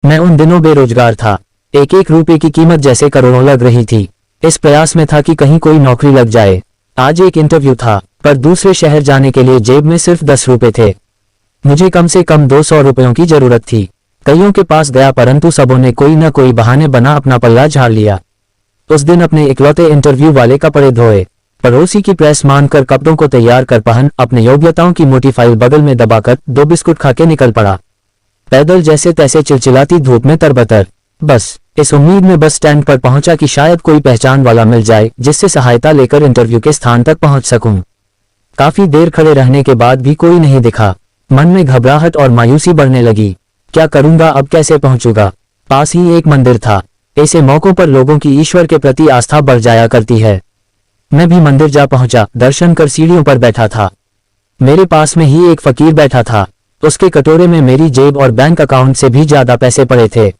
मैं उन दिनों बेरोजगार था। एक एक रुपए की कीमत जैसे करोड़ों लग रही थी। इस प्रयास में था कि कहीं कोई नौकरी लग जाए। आज एक इंटरव्यू था, पर दूसरे शहर जाने के लिए जेब में सिर्फ 10 रुपए थे। मुझे कम से कम 200 रुपयों की जरूरत थी। कईयों के पास गया, परंतु सबों ने कोई न कोई बहाने बना अपना पल्ला झाड़ लिया। उस दिन अपने इकलौते इंटरव्यू वाले कपड़े धोए, पड़ोसी की प्रेस मानकर कपड़ों को तैयार कर पहन, अपने योग्यताओं की मोटी फाइल बगल में दबाकर 2 बिस्कुट खा के निकल पड़ा, पैदल जैसे तैसे चिलचिलाती धूप में तरबतर। बस इस उम्मीद में बस स्टैंड पर पहुंचा कि शायद कोई पहचान वाला मिल जाए जिससे सहायता लेकर इंटरव्यू के स्थान तक पहुंच सकूं। काफी देर खड़े रहने के बाद भी कोई नहीं दिखा। मन में घबराहट और मायूसी बढ़ने लगी। क्या करूंगा, अब कैसे पहुंचूंगा? पास ही एक मंदिर था। ऐसे मौकों पर लोगों की ईश्वर के प्रति आस्था बढ़ जाया करती है। मैं भी मंदिर जा पहुंचा। दर्शन कर सीढ़ियों पर बैठा था। मेरे पास में ही एक फकीर बैठा था। उसके कटोरे में मेरी जेब और बैंक अकाउंट से भी ज्यादा पैसे पड़े थे।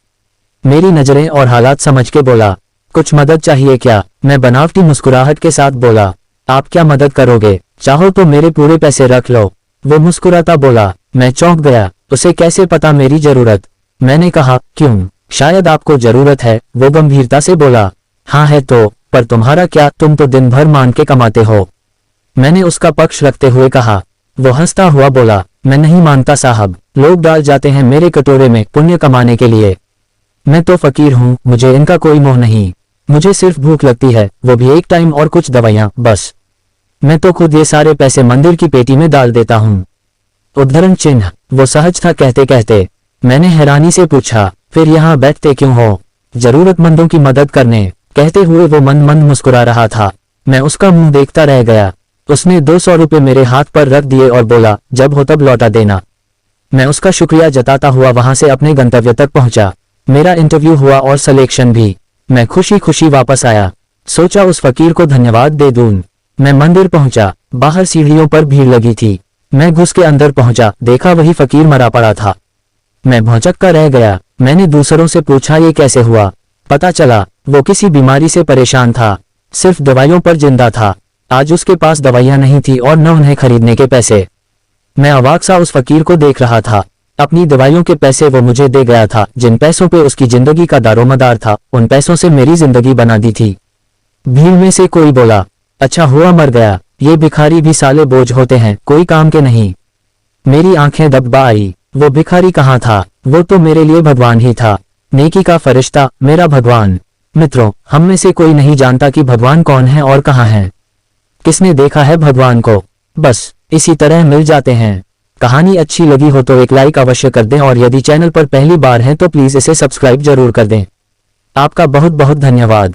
मेरी नजरें और हालात समझ के बोला, कुछ मदद चाहिए क्या? मैं बनावटी मुस्कुराहट के साथ बोला, आप क्या मदद करोगे? चाहो तो मेरे पूरे पैसे रख लो। वो मुस्कुराता बोला। मैं चौंक गया। उसे कैसे पता मेरी जरूरत? मैंने कहा, क्यों, शायद आपको जरूरत है। वो गंभीरता से बोला, हाँ है तो, पर तुम्हारा क्या, तुम तो दिन भर मान के कमाते हो। मैंने उसका पक्ष रखते हुए कहा। वो हंसता हुआ बोला, मैं नहीं मानता साहब, लोग डाल जाते हैं मेरे कटोरे में पुण्य कमाने के लिए। मैं तो फकीर हूँ, मुझे इनका कोई मोह नहीं। मुझे सिर्फ भूख लगती है, वो भी एक टाइम और कुछ दवाइयाँ, बस। मैं तो खुद ये सारे पैसे मंदिर की पेटी में डाल देता हूँ। उद्धरण चिन्ह। वो सहज था कहते कहते। मैंने हैरानी से पूछा, फिर यहाँ बैठते क्यों हो? जरूरतमंदों की मदद करने, कहते हुए वो मन मन मुस्कुरा रहा था। मैं उसका मुंह देखता रह गया। उसने 200 रुपये मेरे हाथ पर रख दिए और बोला, जब हो तब लौटा देना। मैं उसका शुक्रिया जताता हुआ वहां से अपने गंतव्य तक पहुंचा। मेरा इंटरव्यू हुआ और सिलेक्शन भी। मैं खुशी खुशी वापस आया। सोचा उस फकीर को धन्यवाद दे दूं। मैं मंदिर पहुंचा। बाहर सीढ़ियों पर भीड़ लगी थी। मैं घुस के अंदर पहुंचा, देखा वही फकीर मरा पड़ा था। मैं भौचक्का रह गया। मैंने दूसरों से पूछा, ये कैसे हुआ? पता चला वो किसी बीमारी से परेशान था, सिर्फ दवाइयों पर जिंदा था। आज उसके पास दवाइयां नहीं थी और न उन्हें खरीदने के पैसे। मैं अवाक सा उस फकीर को देख रहा था। अपनी दवाइयों के पैसे वो मुझे दे गया था। जिन पैसों पे उसकी जिंदगी का दारोमदार था, उन पैसों से मेरी जिंदगी बना दी थी। भीड़ में से कोई बोला, अच्छा हुआ मर गया, ये भिखारी भी साले बोझ होते हैं, कोई काम के नहीं। मेरी आंखें दबा आई। वो भिखारी कहाँ था? वो तो मेरे लिए भगवान ही था, नेकी का फरिश्ता, मेरा भगवान। मित्रों, हम में से कोई नहीं जानता कि भगवान कौन है और कहाँ है। किसने देखा है भगवान को? बस इसी तरह मिल जाते हैं। कहानी अच्छी लगी हो तो एक लाइक अवश्य कर दें, और यदि चैनल पर पहली बार हैं तो प्लीज इसे सब्सक्राइब जरूर कर दें। आपका बहुत बहुत धन्यवाद।